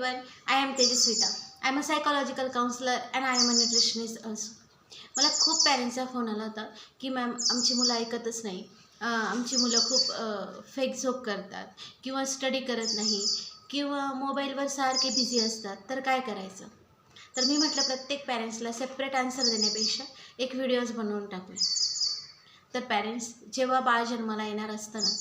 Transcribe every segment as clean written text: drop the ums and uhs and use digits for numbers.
everyone. I am Tejaswita. I am a psychological counselor and I am a nutritionist also. मला खूप पॅरेंट्सचा phone आला होता की ma'am आमची मुलं ऐकतच नाही, आमची मुलं खूप फेक झोप करतात किंवा स्टडी करत नाही किंवा मोबाईलवर सारखे बिझी असतात, तर काय करायचं. तर मी म्हटलं प्रत्येक पॅरेंट्सला सेपरेट आन्सर देण्यापेक्षा एक व्हिडिओज बनवून टाकूया. तर पॅरेंट्स जेव्हा बाळ जन्माला येणार असतं ना,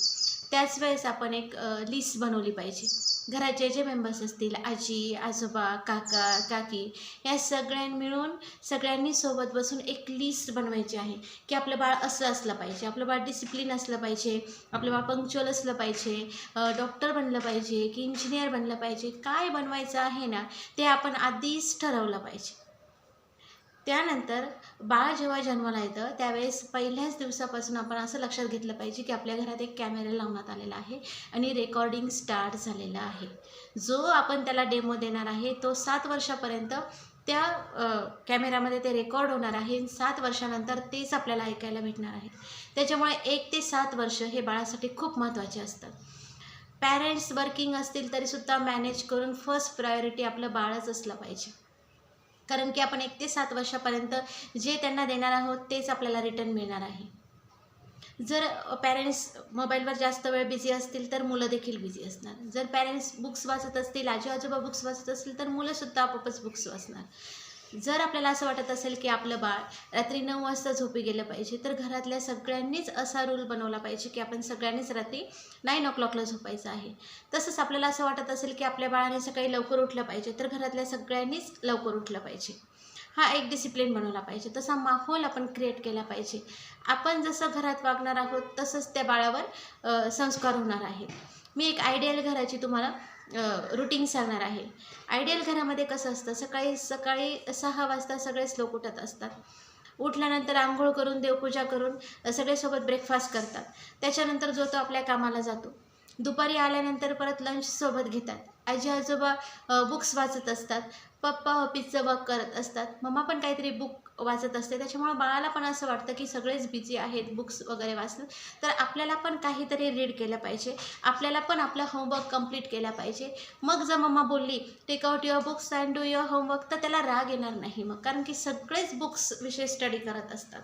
त्याच वेळेस आपण एक लिस्ट बनवली पाहिजे. घराचे जे मेंबर्स असतील, आजी आजोबा काका काकी, या मिळून सगळ्यांनी सोबत बसून एक लिस्ट बनवायची आहे की आपलं बाळ असं असलं पाहिजे, आपलं बाळ डिसिप्लिन असलं पाहिजे, आपलं बाळ पंक्च्युअल असलं पाहिजे, डॉक्टर बनलं पाहिजे की इंजिनियर बनलं पाहिजे. काय बनवायचं आहे ना, ते आपण आधीच ठरवलं पाहिजे. त्यानंतर बाळ जेव्हा जन्माला येतं त्यावेळेस पहिल्याच दिवसापासून आपण असं लक्षात घेतलं पाहिजे की आपल्या घरात एक कॅमेरा लावण्यात आलेला आहे आणि रेकॉर्डिंग स्टार्ट झालेलं आहे. जो आपण त्याला डेमो देणार आहे तो 7 वर्षापर्यंत त्या कॅमेरामध्ये ते रेकॉर्ड होणार आहे. 7 वर्षानंतर तेच आपल्याला ऐकायला भेटणार आहे. त्याच्यामुळे 1 ते 7 वर्ष हे बाळासाठी खूप महत्त्वाचे असतात. पॅरेंट्स वर्किंग असतील तरीसुद्धा मॅनेज करून फर्स्ट प्रायोरिटी आपलं बाळच असलं पाहिजे. कारण की आपण 1 ते 7 वर्षापर्यंत जे त्यांना देणार आहोत तेच आपल्याला रिटर्न मिळणार आहे. जर पॅरेंट्स मोबाईलवर जास्त वेळ बिझी असतील तर मुलं देखील बिझी असणार. जर पॅरेंट्स बुक्स वाचत असतील, आजी आजोबा बुक्स वाचत असतील तर मुलंसुद्धा आपोआपच बुक्स वाचणार. जर आपल्याला असं वाटत असेल की आपलं बाळ रात्री 9 वाजता झोपी गेलं पाहिजे, तर घरातल्या सगळ्यांनीच असा रूल बनवला पाहिजे की आपण सगळ्यांनीच रात्री 9 o'clockला झोपायचं आहे. तसंच आपल्याला असं वाटत असेल की आपल्या बाळाने सकाळी लवकर उठलं पाहिजे, तर घरातल्या सगळ्यांनीच लवकर उठलं पाहिजे. हा एक डिसिप्लिन बनवला पाहिजे. तसा माहोल आपण क्रिएट केला पाहिजे. आपण जसं घरात वागणार आहोत तसंच त्या बाळावर संस्कार होणार आहेत. मी एक आयडियल घराची तुम्हाला रुटीन सांगणार आहे. आयडियल घरामध्ये कसं असतं, सकाळी 6 वाजता सगळेच लोक उठत असतात. उठल्यानंतर आंघोळ करून देवपूजा करून सगळेसोबत ब्रेकफास्ट करतात. त्याच्यानंतर जो तो आपल्या कामाला जातो. दुपारी आल्यानंतर परत लंच सोबत घेतात. आजी आजोबा बुक्स वाचत असतात. पप्पा ऑफिसचं वर्क करत असतात. मम्मा पण काहीतरी बुक वाचत असते. त्याच्यामुळं बाळाला पण असं वाटतं की सगळेच बिझी आहेत बुक्स वगैरे वाचत, तर आपल्याला पण काहीतरी रीड केलं पाहिजे. आपल्याला पण आपला होमवर्क कंप्लीट केला पाहिजे. मग जर मम्मा बोलली take out your books and do your homework, तर त्याला राग येणार नाही मग, कारण की सगळेच बुक्स विषय स्टडी करत असतात.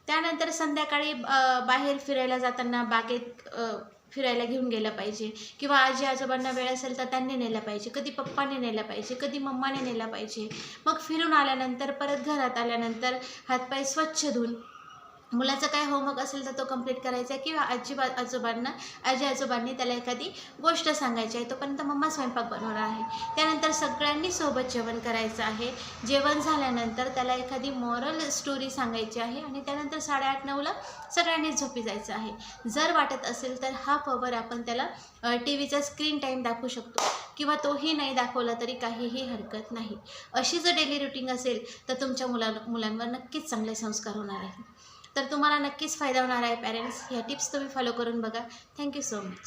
त्यानंतर संध्याकाळी बाहेर फिरायला जाताना बागेत फिरायला घेऊन गेलं पाहिजे किंवा आजी आजोबांना वेळ असेल तर त्यांनी नेलं पाहिजे. कधी पप्पाने नेलं पाहिजे, कधी मम्माने नेलं पाहिजे. मग फिरून आल्यानंतर परत घरात आल्यानंतर हातपाय स्वच्छ धुवून मुलाचं काय होमवर्क असेल तर तो कंप्लीट करायचा आहे किंवा आजी आजोबांनी त्याला एखादी गोष्ट सांगायची आहे. तोपर्यंत मम्मा स्वयंपाक बनवणार आहे. त्यानंतर सगळ्यांनी सोबत जेवण करायचं आहे. जेवण झाल्यानंतर त्याला एखादी मॉरल स्टोरी सांगायची आहे आणि त्यानंतर 8:30-9ला सगळ्यांनी झोपी जायचं आहे. जर वाटत असेल तर हाफ अवर आपण त्याला TV स्क्रीन टाईम दाखवू शकतो किंवा तोही नाही दाखवला तरी काहीही हरकत नाही. अशी जर डेली रुटीन असेल तर तुमच्या मुलांवर नक्कीच चांगले संस्कार होणार आहेत. तर तुम्हाला नक्कीच फायदा होणार आहे पॅरेंट्स. ह्या टिप्स तुम्ही फॉलो करून बघा. Thank you so much.